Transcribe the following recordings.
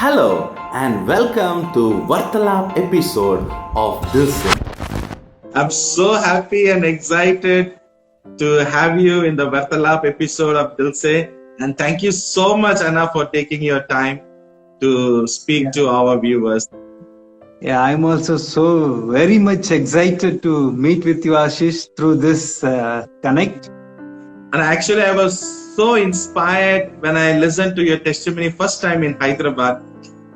Hello and welcome to Vartalap episode of this. I'm so happy and excited to have you in the Vartalap episode of Dilse, and thank you so much, Anna, for taking your time to speak to our viewers. Yeah, I'm also so very much excited to meet with you, Ashish, through this connect. And actually, I was so inspired when I listened to your testimony first time in Hyderabad.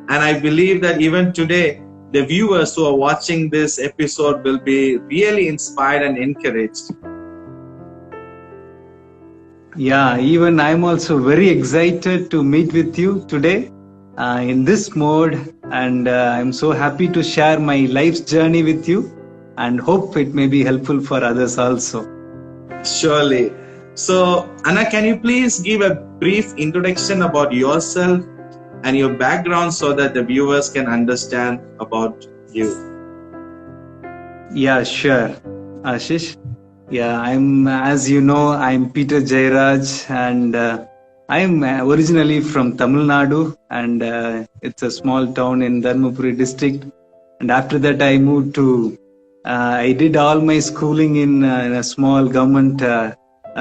And I believe that even today, the viewers who are watching this episode will be really inspired and encouraged. Yeah, even I'm also very excited to meet with you today in this mode. And I'm so happy to share my life's journey with you and hope it may be helpful for others also. Surely. So, Anna, can you please give a brief introduction about yourself and your background so that the viewers can understand about you? Yeah, sure, Ashish. Yeah, as you know, I'm Peter Jairaj, and I'm originally from Tamil Nadu, and it's a small town in Dharmapuri district. And after that, I moved to, I did all my schooling in a small government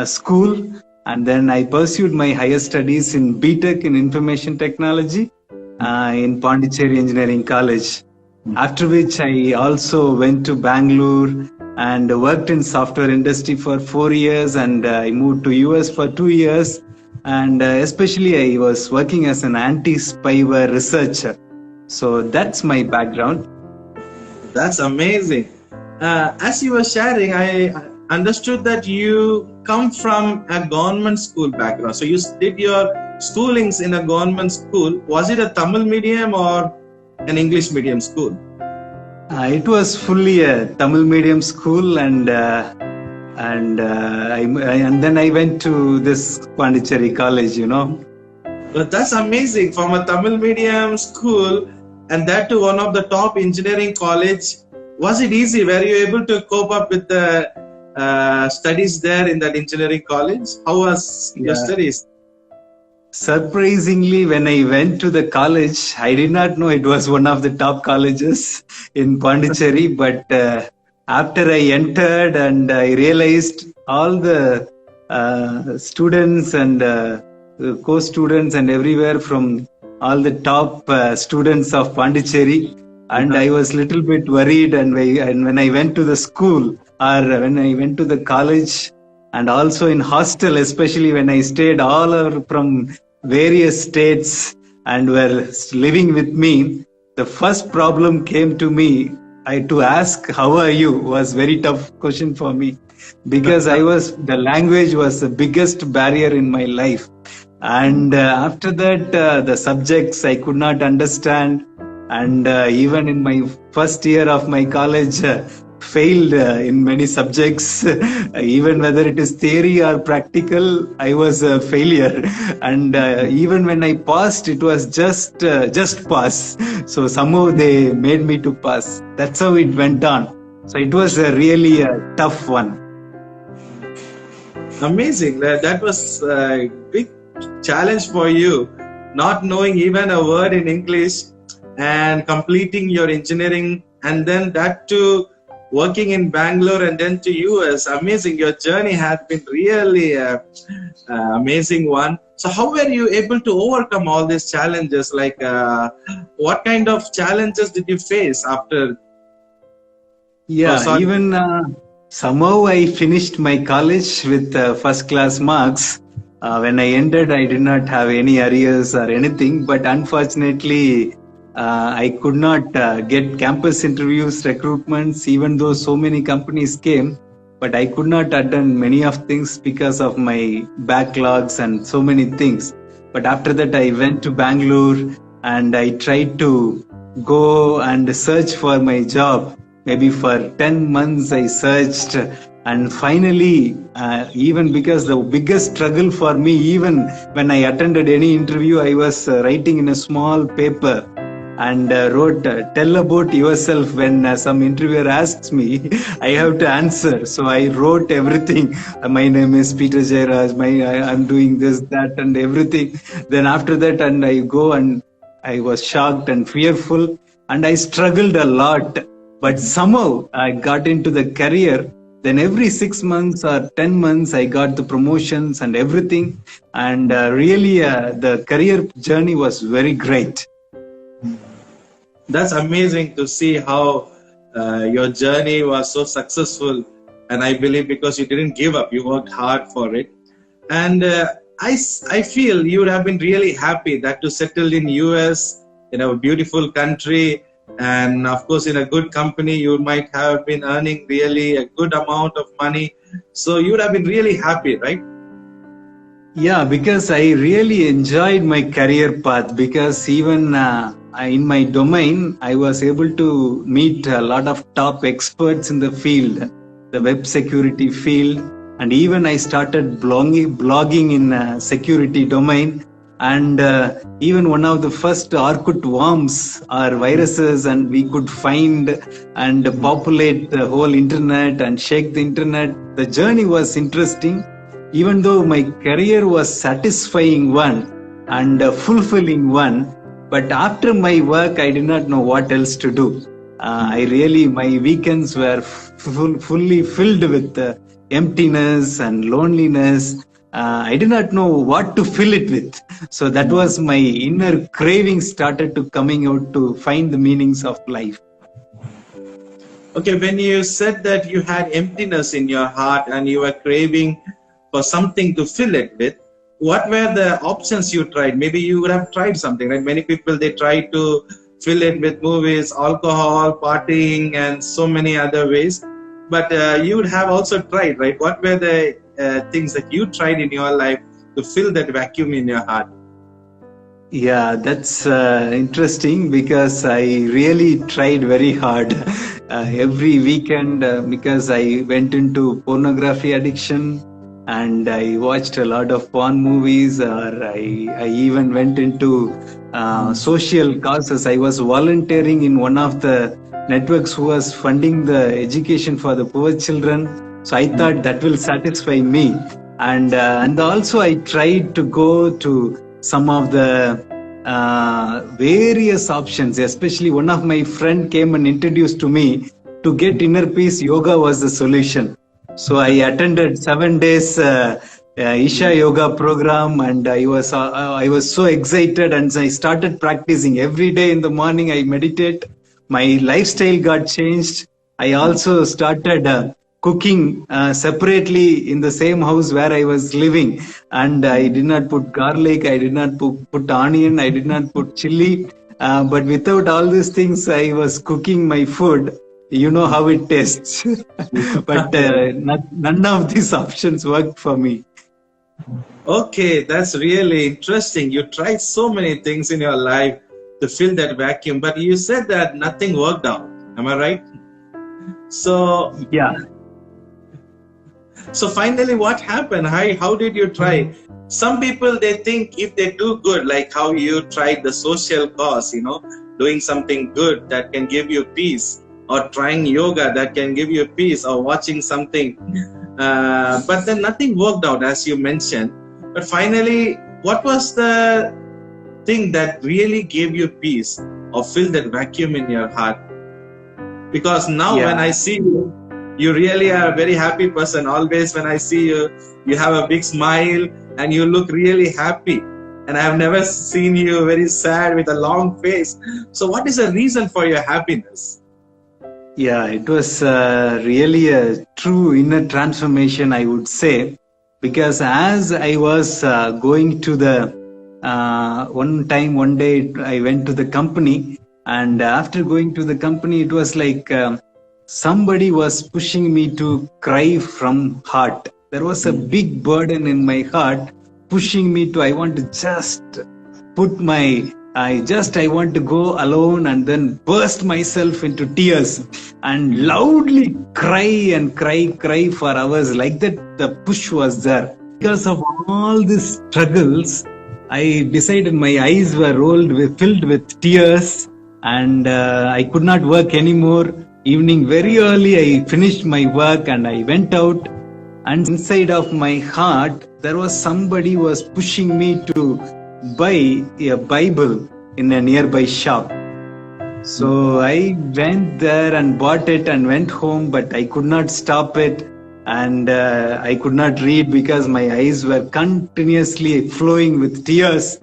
school, and then I pursued my higher studies in BTech in Information Technology in Pondicherry Engineering College. After which I also went to Bangalore and worked in software industry for 4 years, and I moved to US for 2 years, and especially I was working as an anti-spyware researcher. So that's my background. That's amazing. As you were sharing, I understood that you come from a government school background. So you did your schoolings in a government school. Was it a Tamil medium or an English medium school? It was fully a Tamil medium school, and then I went to this Pondicherry college. But that's amazing. From a Tamil medium school, and that to one of the top engineering college. Was it easy? Were you able to cope up with the studies there in that engineering college? How was your studies? Surprisingly, when I went to the college, I did not know it was one of the top colleges in Pondicherry. But after I entered and I realized all the students and co-students and everywhere from all the top students of Pondicherry, and I was a little bit worried. And when I went to the school or when I went to the college, and also in hostel, especially when I stayed all over from various states and were living with me, the first problem came to me. To ask, how are you, was very tough question for me, because the language was the biggest barrier in my life. And after that, the subjects I could not understand. And even in my first year of my college, failed in many subjects. Even whether it is theory or practical, I was a failure. And even when I passed, it was just pass. So somehow they made me to pass. That's how it went on. So it was really a tough one. Amazing. That was a big challenge for you, not knowing even a word in English and completing your engineering, and then that too working in Bangalore and then to US. Amazing. Your journey has been really an amazing one. So how were you able to overcome all these challenges? Like what kind of challenges did you face after? Even somehow I finished my college with first class marks. When I ended, I did not have any arrears or anything, but unfortunately I could not get campus interviews, recruitments, even though so many companies came. But I could not attend many of things because of my backlogs and so many things. But after that, I went to Bangalore and I tried to go and search for my job. Maybe for 10 months I searched. And finally, even because the biggest struggle for me, even when I attended any interview, I was writing in a small paper and wrote, tell about yourself. When some interviewer asks me, I have to answer. So I wrote everything. My name is Peter Jairaj. I'm doing this, that, and everything. Then after that, and I go and I was shocked and fearful, and I struggled a lot. But somehow I got into the career. Then every 6 months or 10 months, I got the promotions and everything. And really, the career journey was very great. That's amazing to see how your journey was so successful. And I believe because you didn't give up, you worked hard for it. And I feel you would have been really happy that to settle in US, in a beautiful country, and of course in a good company. You might have been earning really a good amount of money. So you would have been really happy, right? Yeah, because I really enjoyed my career path, because even in my domain, I was able to meet a lot of top experts in the field, the web security field, and even I started blogging in security domain. And even one of the first Orkut worms or viruses, and we could find and populate the whole internet and shake the internet. The journey was interesting. Even though my career was satisfying one and fulfilling one, but after my work, I did not know what else to do. My weekends were fully filled with emptiness and loneliness. I did not know what to fill it with. So that was my inner craving started to coming out to find the meanings of life. Okay, when you said that you had emptiness in your heart and you were craving for something to fill it with, what were the options you tried? Maybe you would have tried something, right? Many people, they try to fill it with movies, alcohol, partying, and so many other ways. But you would have also tried, right? What were the things that you tried in your life to fill that vacuum in your heart? Yeah, that's interesting, because I really tried very hard every weekend, because I went into pornography addiction. And I watched a lot of porn movies, or I even went into social causes. I was volunteering in one of the networks who was funding the education for the poor children. So I thought that will satisfy me. And also I tried to go to some of the various options. Especially one of my friend came and introduced to me, to get inner peace, yoga was the solution. So I attended 7 days Isha yoga program, and I was so excited, and I started practicing every day. In the morning I meditate. My lifestyle got changed. I also started cooking separately in the same house where I was living, and I did not put garlic, I did not put onion, I did not put chili, but without all these things I was cooking my food. You know how it tastes. But none of these options worked for me. Okay, that's really interesting. You tried so many things in your life to fill that vacuum, but you said that nothing worked out. Am I right? So yeah. So finally, what happened? How did you try? Some people, they think if they do good, like how you tried the social cause, doing something good that can give you peace, or trying yoga that can give you peace, or watching something. But then nothing worked out, as you mentioned. But finally, what was the thing that really gave you peace or filled that vacuum in your heart? Because now when I see you, you really are a very happy person. Always when I see you, you have a big smile and you look really happy. And I have never seen you very sad with a long face. So what is the reason for your happiness? Yeah, it was really a true inner transformation, I would say, because as I was going to the one day I went to the company, and after going to the company, it was like somebody was pushing me to cry from heart. There was a big burden in my heart pushing me to, I want to just put I want to go alone and then burst myself into tears and loudly cry for hours. Like that, the push was there. Because of all these struggles, I decided my eyes were filled with tears, and I could not work anymore. Evening very early, I finished my work and I went out. And inside of my heart, there was somebody was pushing me to buy a Bible in a nearby shop. So I went there and bought it and went home, but I could not stop it, and I could not read because my eyes were continuously flowing with tears.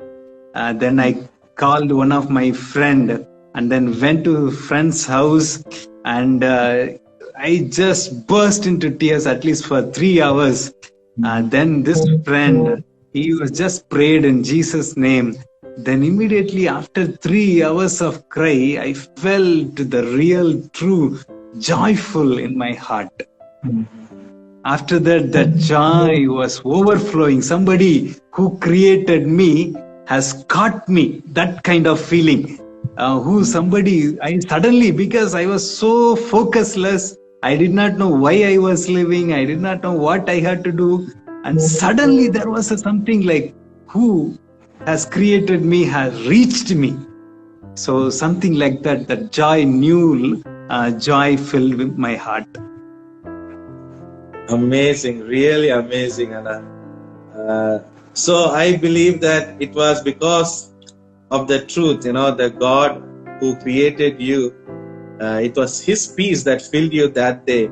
Then I called one of my friend and then went to friend's house, and I just burst into tears at least for 3 hours. Then this friend, he was just prayed in Jesus' name. Then immediately after 3 hours of cry, I felt the real, true, joyful in my heart. After that, that joy was overflowing. Somebody who created me has caught me. That kind of feeling. I suddenly, because I was so focusless, I did not know why I was living. I did not know what I had to do. And suddenly there was something like, who has created me has reached me. So something like that, that joy, new joy filled with my heart. Amazing, really amazing, Anna. So I believe that it was because of the truth, the God who created you. It was His peace that filled you that day,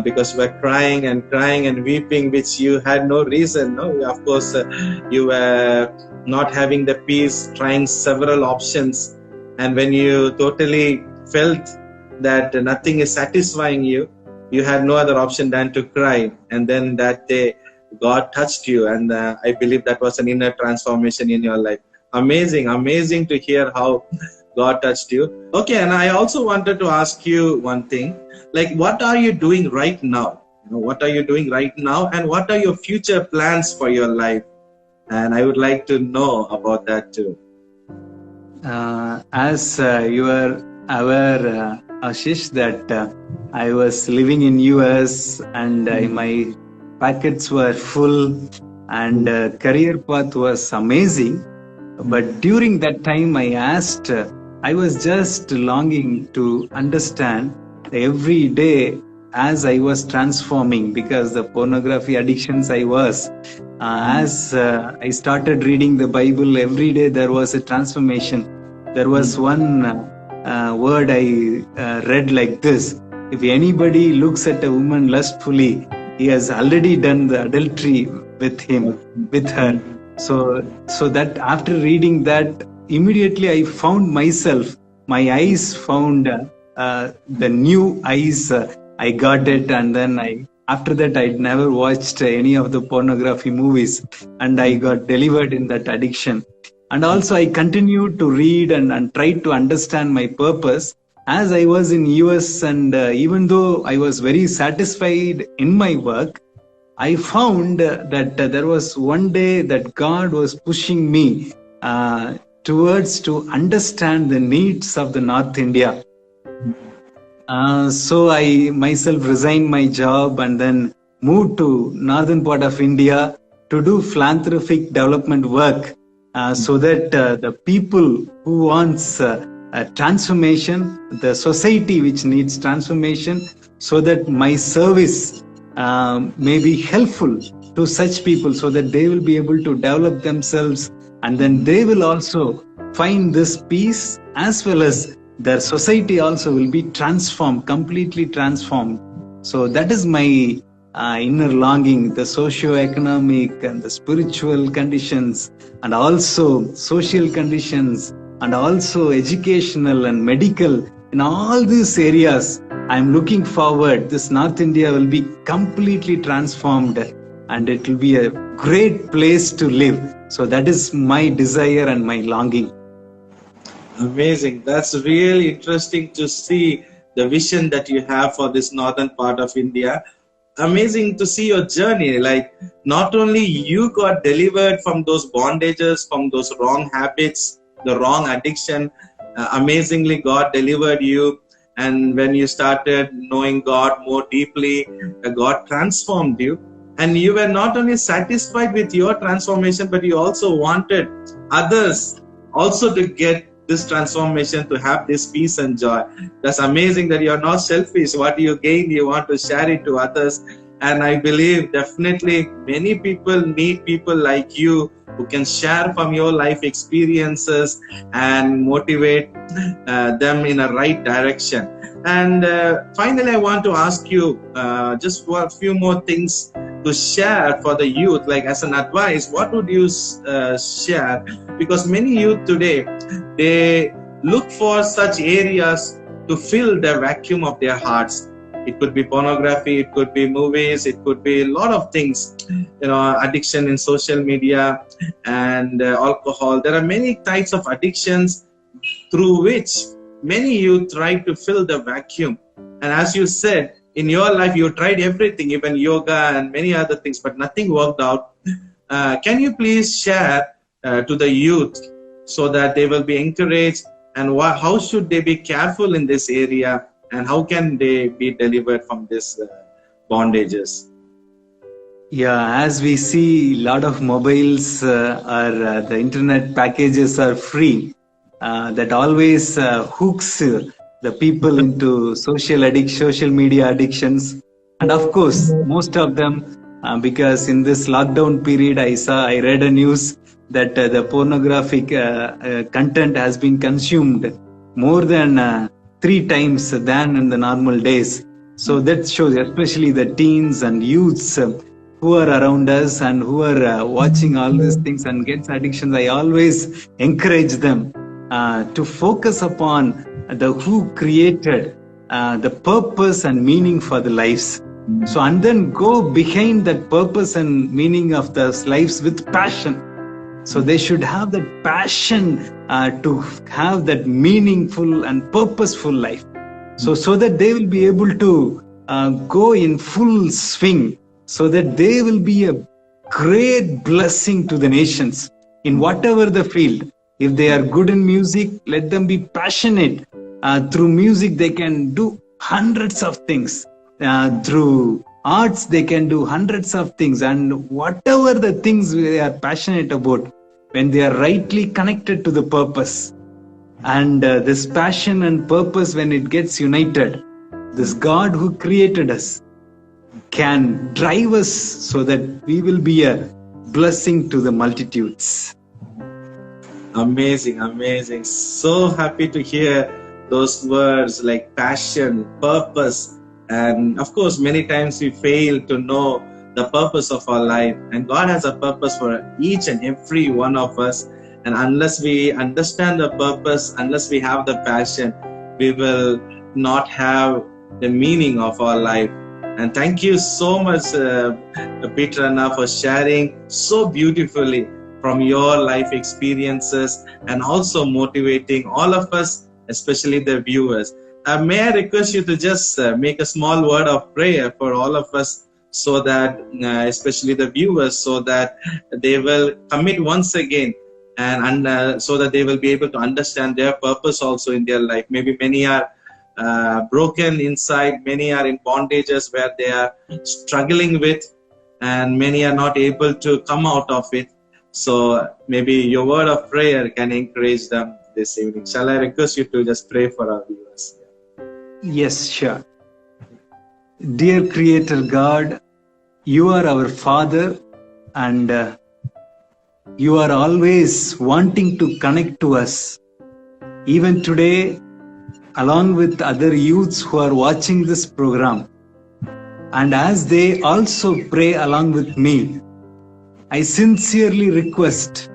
because you were crying and weeping, which you had no reason. No, of course, you were not having the peace, trying several options, and when you totally felt that nothing is satisfying you, you had no other option than to cry. And then that day, God touched you, and I believe that was an inner transformation in your life. Amazing to hear how God touched you. Okay, and I also wanted to ask you one thing. Like, what are you doing right now? What are you doing right now? And what are your future plans for your life? And I would like to know about that too. As you are aware, Ashish, that I was living in US and my packets were full and career path was amazing. But during that time, I was just longing to understand every day as I was transforming, because the pornography addictions I was. As I started reading the Bible, every day there was a transformation. There was one word I read like this: if anybody looks at a woman lustfully, he has already done the adultery with her. So that after reading that, immediately I found myself, my eyes found the new eyes. I got it, and then after that I'd never watched any of the pornography movies, and I got delivered in that addiction. And also I continued to read and try to understand my purpose as I was in US, and even though I was very satisfied in my work, I found that there was one day that God was pushing me towards to understand the needs of the North India. So I myself resigned my job and then moved to northern part of India to do philanthropic development work, so that the people who wants a transformation, the society which needs transformation, so that my service may be helpful to such people, so that they will be able to develop themselves, and then they will also find this peace, as well as their society also will be transformed, completely transformed. So that is my inner longing, the socio-economic and the spiritual conditions, and also social conditions, and also educational and medical. In all these areas, I'm looking forward, this North India will be completely transformed, and it will be a great place to live. So that is my desire and my longing. Amazing. That's really interesting to see the vision that you have for this northern part of India. Amazing to see your journey. Like, not only you got delivered from those bondages, from those wrong habits, the wrong addiction. Amazingly, God delivered you. And when you started knowing God more deeply, God transformed you. And you were not only satisfied with your transformation, but you also wanted others also to get this transformation, to have this peace and joy. That's amazing that you're not selfish. What you gain, you want to share it to others. And I believe definitely many people need people like you who can share from your life experiences and motivate them in a right direction. And finally, I want to ask you just for a few more things to share for the youth, like as an advice. What would you share? Because many youth today, they look for such areas to fill the vacuum of their hearts. It could be pornography, it could be movies, it could be a lot of things, addiction in social media and alcohol. There are many types of addictions through which many youth try to fill the vacuum. And as you said, in your life, you tried everything, even yoga and many other things, but nothing worked out. Can you please share to the youth so that they will be encouraged, and how should they be careful in this area, and how can they be delivered from these bondages? Yeah, as we see, a lot of mobiles the internet packages are free. That always hooks the people into social media addictions. And of course, most of them, because in this lockdown period, I read a news that the pornographic content has been consumed more than 3 times than in the normal days. So that shows, especially the teens and youths who are around us and who are watching all these things and gets addictions. I always encourage them to focus upon the who created the purpose and meaning for the lives. So, and then go behind that purpose and meaning of the lives with passion. So they should have that passion to have that meaningful and purposeful life. So that they will be able to go in full swing, so that they will be a great blessing to the nations in whatever the field. If they are good in music, let them be passionate. Through music, they can do hundreds of things. Through arts, they can do hundreds of things. And whatever the things they are passionate about, when they are rightly connected to the purpose, and this passion and purpose, when it gets united, this God who created us can drive us so that we will be a blessing to the multitudes. Amazing, amazing. So happy to hear those words like passion, purpose. And of course, many times we fail to know the purpose of our life. And God has a purpose for each and every one of us. And unless we understand the purpose, unless we have the passion, we will not have the meaning of our life. And thank you so much, Peter Anna, for sharing so beautifully from your life experiences and also motivating all of us, especially the viewers. May I request you to just make a small word of prayer for all of us, so that, especially the viewers, so that they will commit once again, and so that they will be able to understand their purpose also in their life. Maybe many are broken inside, many are in bondages where they are struggling with, and many are not able to come out of it. So maybe your word of prayer can encourage them this evening. Shall I request you to just pray for our viewers? Yes, sure. Dear Creator God, you are our Father, and you are always wanting to connect to us. Even today, along with other youths who are watching this program, and as they also pray along with me, I sincerely request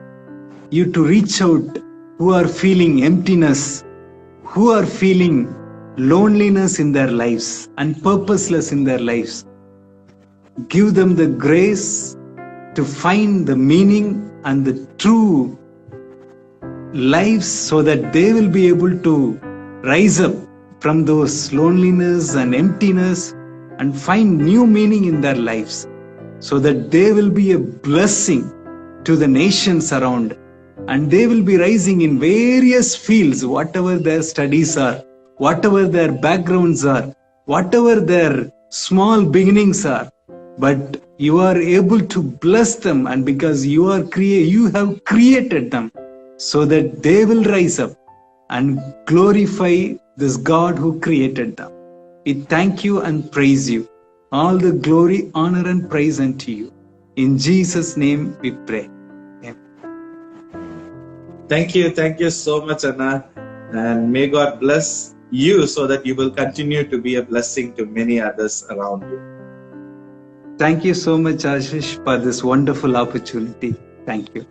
you to reach out who are feeling emptiness, who are feeling loneliness in their lives and purposeless in their lives. Give them the grace to find the meaning and the true lives, so that they will be able to rise up from those loneliness and emptiness and find new meaning in their lives, so that they will be a blessing to the nations around, and they will be rising in various fields, whatever their studies are, whatever their backgrounds are, whatever their small beginnings are. But you are able to bless them, and because you have created them, so that they will rise up and glorify this God who created them. We thank you and praise you. All the glory, honor, and praise unto you. In Jesus' name we pray. Amen. Thank you so much, Anna, and may God bless you so that you will continue to be a blessing to many others around you. Thank you so much, Ashish, for this wonderful opportunity. Thank you.